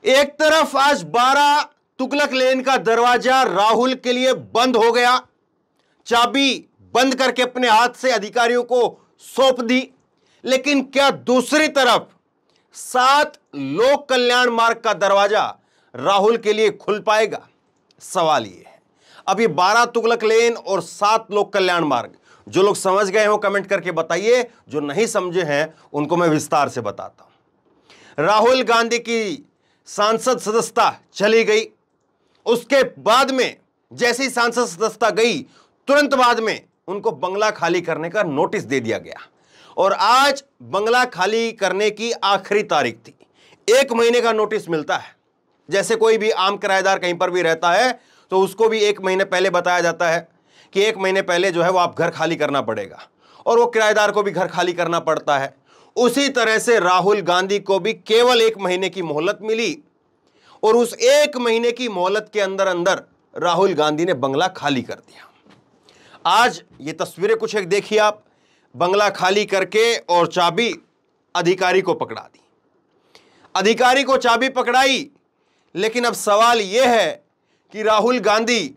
एक तरफ आज 12 तुगलक लेन का दरवाजा राहुल के लिए बंद हो गया, चाबी बंद करके अपने हाथ से अधिकारियों को सौंप दी। लेकिन क्या दूसरी तरफ 7 लोक कल्याण मार्ग का दरवाजा राहुल के लिए खुल पाएगा? सवाल यह है। अब ये 12 तुगलक लेन और 7 लोक कल्याण मार्ग, जो लोग समझ गए हो कमेंट करके बताइए, जो नहीं समझे हैं उनको मैं विस्तार से बताता हूं। राहुल गांधी की सांसद सदस्यता चली गई, उसके बाद में जैसे ही सांसद सदस्यता गई तुरंत बाद में उनको बंगला खाली करने का नोटिस दे दिया गया और आज बंगला खाली करने की आखिरी तारीख थी। 1 महीने का नोटिस मिलता है। जैसे कोई भी आम किराएदार कहीं पर भी रहता है तो उसको भी 1 महीने पहले बताया जाता है कि 1 महीने पहले जो है वो आप घर खाली करना पड़ेगा, और वो किराएदार को भी घर खाली करना पड़ता है। उसी तरह से राहुल गांधी को भी केवल 1 महीने की मोहलत मिली और उस 1 महीने की मोहलत के अंदर अंदर राहुल गांधी ने बंगला खाली कर दिया। आज ये तस्वीरें कुछ एक देखिए आप, बंगला खाली करके और चाबी अधिकारी को पकड़ा दी। अधिकारी को चाबी पकड़ाई, लेकिन अब सवाल यह है कि राहुल गांधी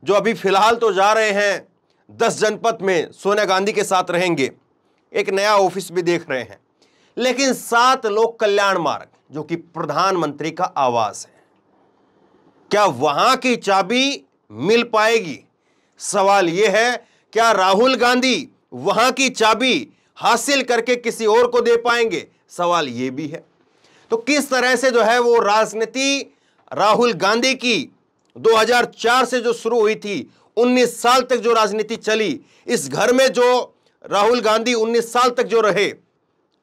जो अभी फिलहाल तो जा रहे हैं 10 जनपद में सोनिया गांधी के साथ रहेंगे, एक नया ऑफिस भी देख रहे हैं, लेकिन 7 लोक कल्याण मार्ग जो कि प्रधानमंत्री का आवास है, क्या वहां की चाबी मिल पाएगी? सवाल यह है, क्या राहुल गांधी वहां की चाबी हासिल करके किसी और को दे पाएंगे? सवाल यह भी है। तो किस तरह से जो है वो राजनीति राहुल गांधी की 2004 से जो शुरू हुई थी, 19 साल तक जो राजनीति चली, इस घर में जो राहुल गांधी 19 साल तक जो रहे,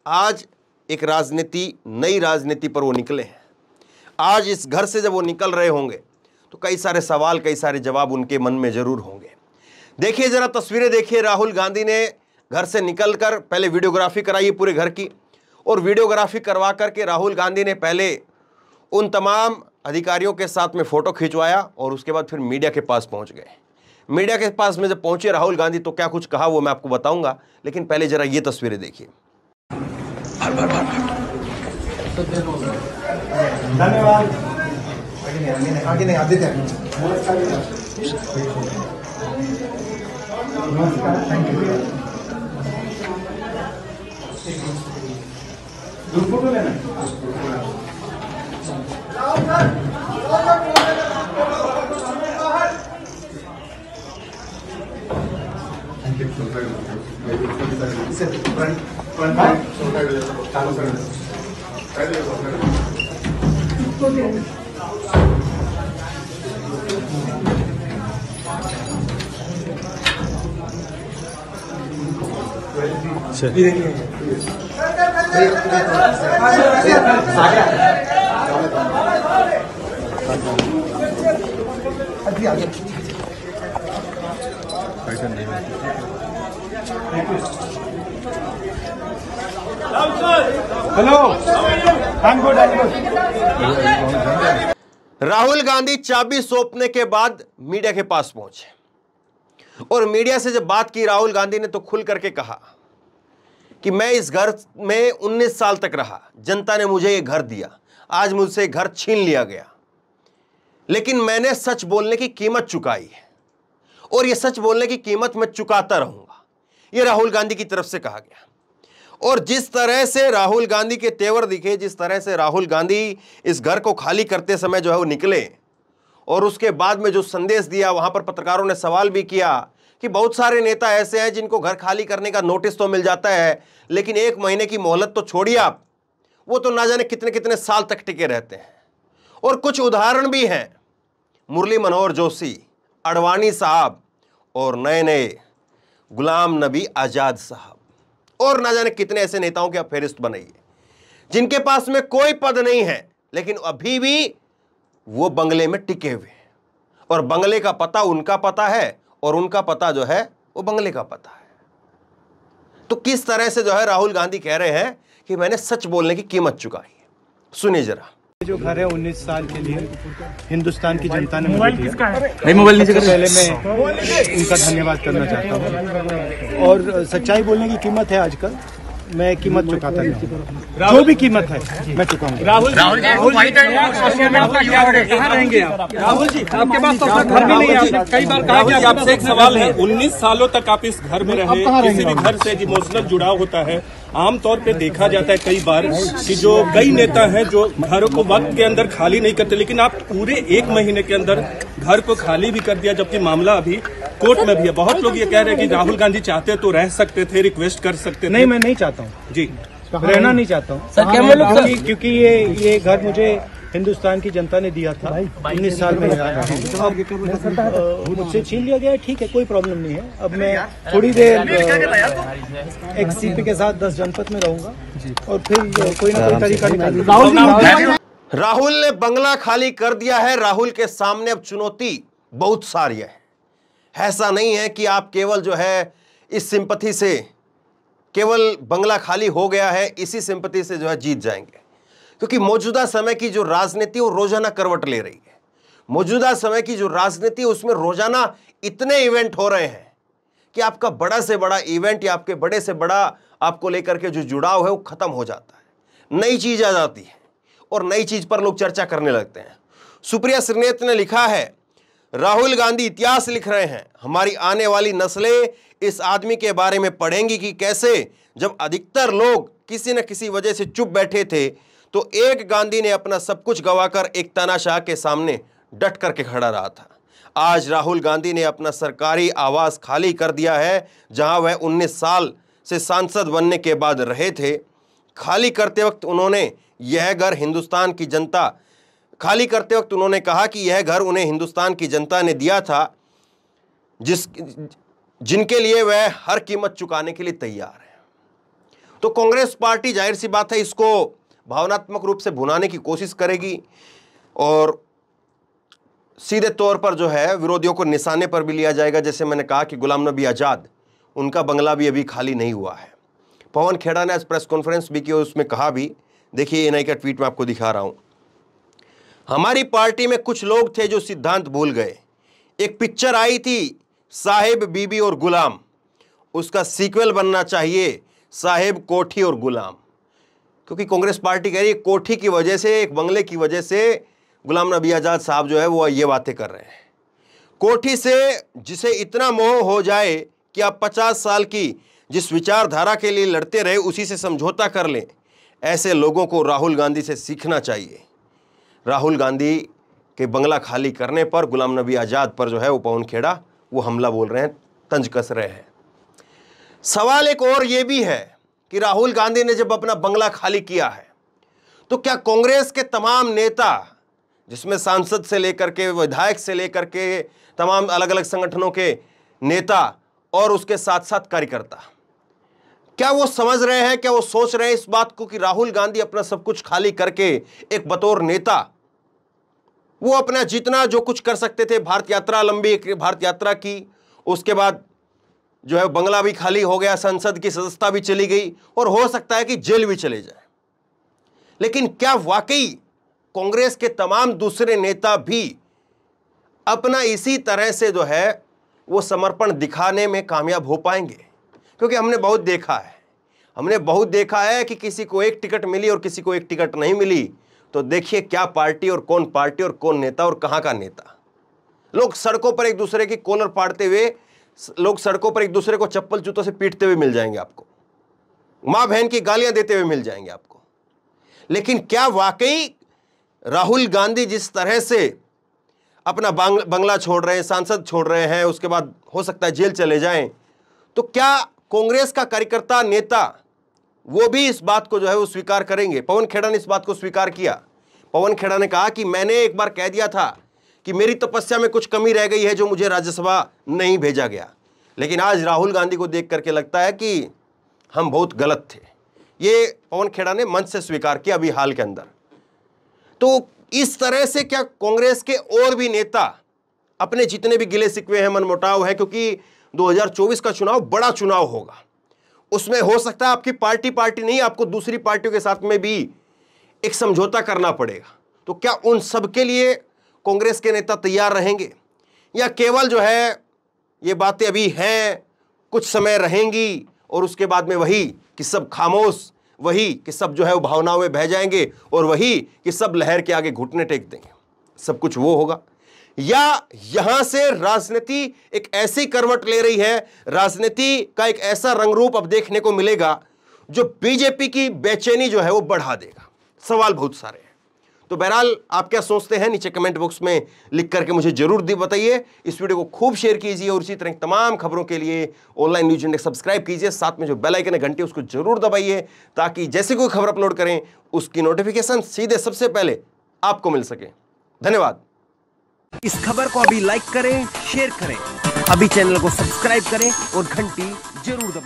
आज एक राजनीति, नई राजनीति पर वो निकले हैं। आज इस घर से जब वो निकल रहे होंगे तो कई सारे सवाल, कई सारे जवाब उनके मन में जरूर होंगे। देखिए जरा तस्वीरें देखिए, राहुल गांधी ने घर से निकलकर पहले वीडियोग्राफी कराई पूरे घर की, और वीडियोग्राफी करवा करके राहुल गांधी ने पहले उन तमाम अधिकारियों के साथ में फोटो खिंचवाया और उसके बाद फिर मीडिया के पास पहुंच गए। मीडिया के पास में जब पहुंचे राहुल गांधी तो क्या कुछ कहा वो मैं आपको बताऊंगा, लेकिन पहले जरा ये तस्वीरें देखिए। धन्यवाद। आगे नहीं आदित्य। नमस्कार, थैंक यू। फोटो लेना। हेलो, राहुल गांधी चाबी सौंपने के बाद मीडिया के पास पहुंचे और मीडिया से जब बात की राहुल गांधी ने तो खुल करके कहा कि मैं इस घर में 19 साल तक रहा, जनता ने मुझे ये घर दिया, आज मुझसे घर छीन लिया गया, लेकिन मैंने सच बोलने की कीमत चुकाई है और ये सच बोलने की कीमत मैं चुकाता रहूंगा, ये राहुल गांधी की तरफ से कहा गया। और जिस तरह से राहुल गांधी के तेवर दिखे, जिस तरह से राहुल गांधी इस घर को खाली करते समय जो है वो निकले और उसके बाद में जो संदेश दिया, वहां पर पत्रकारों ने सवाल भी किया कि बहुत सारे नेता ऐसे हैं जिनको घर खाली करने का नोटिस तो मिल जाता है, लेकिन 1 महीने की मोहलत तो छोड़िए आप, वो तो ना जाने कितने कितने साल तक टिके रहते हैं। और कुछ उदाहरण भी हैं, मुरली मनोहर जोशी, अडवाणी साहब और नए नए गुलाम नबी आजाद साहब, और ना जाने कितने ऐसे नेताओं की आप फहरिस्त बनाइए जिनके पास में कोई पद नहीं है, लेकिन अभी भी वो बंगले में टिके हुए हैं और बंगले का पता उनका पता है और उनका पता जो है वो बंगले का पता है। तो किस तरह से जो है राहुल गांधी कह रहे हैं कि मैंने सच बोलने की कीमत चुकाई है। सुनिए जरा। जो घर है 19 साल के लिए हिंदुस्तान की जनता ने मोबाइल किसका है? पहले मैं उनका धन्यवाद करना चाहता हूँ। और सच्चाई बोलने की कीमत है आजकल, मैं कीमत चुकाता नहीं हूं। जो भी कीमत है मैं चुकाऊंगा। राहुल जी कहाँ रहेंगे आप? राहुल जी आपके पास तो घर भी नहीं है, आपने कई बार कहा कि आपसे एक सवाल है, 19 सालों तक आप इस घर में रहे, किसी भी घर से इमोशनल जुड़ाव होता है। आमतौर पे देखा जाता है कई बार कि जो कई नेता हैं जो घरों को वक्त के अंदर खाली नहीं करते, लेकिन आप पूरे 1 महीने के अंदर घर को खाली भी कर दिया, जबकि मामला अभी कोर्ट में भी है। बहुत लोग ये कह रहे हैं कि राहुल गांधी चाहते तो रह सकते थे, रिक्वेस्ट कर सकते थे। नहीं, मैं नहीं चाहता हूँ जी, रहना नहीं चाहता हूँ, क्योंकि ये घर मुझे हिंदुस्तान की जनता ने दिया था। 19 साल में मुझसे छीन लिया गया, ठीक है, कोई प्रॉब्लम नहीं है। अब मैं थोड़ी देर एक सीपी के साथ 10 जनपद में रहूंगा और फिर कोई ना कोई तरीका निकालूंगा। राहुल ने बंगला खाली कर दिया है। राहुल के सामने अब चुनौती बहुत सारी है। ऐसा नहीं है कि आप केवल जो है इस सिंपैथी से, केवल बंगला खाली हो गया है इसी सिंपैथी से जो है जीत जाएंगे, क्योंकि मौजूदा समय की जो राजनीति वो रोजाना करवट ले रही है। मौजूदा समय की जो राजनीति उसमें रोजाना इतने इवेंट हो रहे हैं कि आपका बड़ा से बड़ा इवेंट या आपके बड़े से बड़ा आपको लेकर के जो जुड़ाव है वो खत्म हो जाता है। नई चीज आ जाती है और नई चीज पर लोग चर्चा करने लगते हैं। सुप्रिया श्रीनेत ने लिखा है, राहुल गांधी इतिहास लिख रहे हैं। हमारी आने वाली नस्लें इस आदमी के बारे में पढ़ेंगी कि कैसे जब अधिकतर लोग किसी न किसी वजह से चुप बैठे थे तो एक गांधी ने अपना सब कुछ गंवाकर एक तानाशाह के सामने डट करके खड़ा रहा था। आज राहुल गांधी ने अपना सरकारी आवास खाली कर दिया है, जहां वह 19 साल से सांसद बनने के बाद रहे थे। खाली करते वक्त उन्होंने कहा कि यह घर उन्हें हिंदुस्तान की जनता ने दिया था, जिनके लिए वह हर कीमत चुकाने के लिए तैयार है। तो कांग्रेस पार्टी जाहिर सी बात है इसको भावनात्मक रूप से भुनाने की कोशिश करेगी और सीधे तौर पर जो है विरोधियों को निशाने पर भी लिया जाएगा। जैसे मैंने कहा कि गुलाम नबी आज़ाद, उनका बंगला भी अभी खाली नहीं हुआ है। पवन खेड़ा ने आज प्रेस कॉन्फ्रेंस भी की और उसमें कहा भी, देखिए एनआई का ट्वीट मैं आपको दिखा रहा हूं, हमारी पार्टी में कुछ लोग थे जो सिद्धांत भूल गए। एक पिक्चर आई थी साहेब बीबी और गुलाम, उसका सीक्वल बनना चाहिए साहेब कोठी और गुलाम। क्योंकि कांग्रेस पार्टी कह रही है कोठी की वजह से, एक बंगले की वजह से गुलाम नबी आज़ाद साहब जो है वो ये बातें कर रहे हैं। कोठी से जिसे इतना मोह हो जाए कि आप 50 साल की जिस विचारधारा के लिए लड़ते रहे उसी से समझौता कर लें, ऐसे लोगों को राहुल गांधी से सीखना चाहिए। राहुल गांधी के बंगला खाली करने पर गुलाम नबी आज़ाद पर जो है वो पवन खेड़ा वो हमला बोल रहे हैं, तंज कस रहे हैं। सवाल एक और ये भी है कि राहुल गांधी ने जब अपना बंगला खाली किया है तो क्या कांग्रेस के तमाम नेता, जिसमें सांसद से लेकर के विधायक से लेकर के तमाम अलग अलग संगठनों के नेता और उसके साथ साथ कार्यकर्ता, क्या वो समझ रहे हैं, क्या वो सोच रहे हैं इस बात को कि राहुल गांधी अपना सब कुछ खाली करके एक बतौर नेता वो अपना जितना जो कुछ कर सकते थे, भारत यात्रा, लंबी भारत यात्रा की, उसके बाद जो है बंगला भी खाली हो गया, संसद की सदस्यता भी चली गई और हो सकता है कि जेल भी चले जाए। लेकिन क्या वाकई कांग्रेस के तमाम दूसरे नेता भी अपना इसी तरह से जो है वो समर्पण दिखाने में कामयाब हो पाएंगे? क्योंकि हमने बहुत देखा है कि किसी को एक टिकट मिली और किसी को एक टिकट नहीं मिली, तो देखिए क्या पार्टी और कौन नेता और कहां का नेता। लोग सड़कों पर एक दूसरे की कॉलर फाड़ते हुए, लोग सड़कों पर एक दूसरे को चप्पल जूतों से पीटते हुए मिल जाएंगे आपको, मां बहन की गालियां देते हुए मिल जाएंगे आपको। लेकिन क्या वाकई राहुल गांधी जिस तरह से अपना बंगला छोड़ रहे हैं, सांसद छोड़ रहे हैं, उसके बाद हो सकता है जेल चले जाएं, तो क्या कांग्रेस का कार्यकर्ता नेता वो भी इस बात को जो है वो स्वीकार करेंगे? पवन खेड़ा ने इस बात को स्वीकार किया। पवन खेड़ा ने कहा कि मैंने एक बार कह दिया था कि मेरी तपस्या में कुछ कमी रह गई है जो मुझे राज्यसभा नहीं भेजा गया, लेकिन आज राहुल गांधी को देख करके लगता है कि हम बहुत गलत थे। ये पवन खेड़ा ने मंच से स्वीकार किया अभी हाल के अंदर। तो इस तरह से क्या कांग्रेस के और भी नेता अपने जितने भी गिले शिकवे हैं, मनमुटाव है, क्योंकि 2024 का चुनाव बड़ा चुनाव होगा, उसमें हो सकता है आपकी पार्टी नहीं, आपको दूसरी पार्टियों के साथ में भी एक समझौता करना पड़ेगा। तो क्या उन सब के लिए कांग्रेस के नेता तैयार रहेंगे, या केवल जो है ये बातें अभी हैं, कुछ समय रहेंगी और उसके बाद में वही कि सब खामोश, वही कि सब जो है वो भावनाओं में बह जाएंगे, और वही कि सब लहर के आगे घुटने टेक देंगे। सब कुछ वो होगा, या यहां से राजनीति एक ऐसी करवट ले रही है, राजनीति का एक ऐसा रंग रूप अब देखने को मिलेगा जो बीजेपी की बेचैनी जो है वो बढ़ा देगा। सवाल बहुत सारे हैं। तो बहरहाल आप क्या सोचते हैं, नीचे कमेंट बॉक्स में लिख करके मुझे जरूर बताइए। इस वीडियो को खूब शेयर कीजिए और इसी तरह की तमाम खबरों के लिए ऑनलाइन न्यूज इंडेक्स सब्सक्राइब कीजिए। साथ में जो बेल आइकन है घंटी उसको जरूर दबाइए, ताकि जैसे कोई खबर अपलोड करें उसकी नोटिफिकेशन सीधे सबसे पहले आपको मिल सके। धन्यवाद। इस खबर को अभी लाइक करें, शेयर करें, अभी चैनल को सब्सक्राइब करें और घंटी जरूर दबाएं।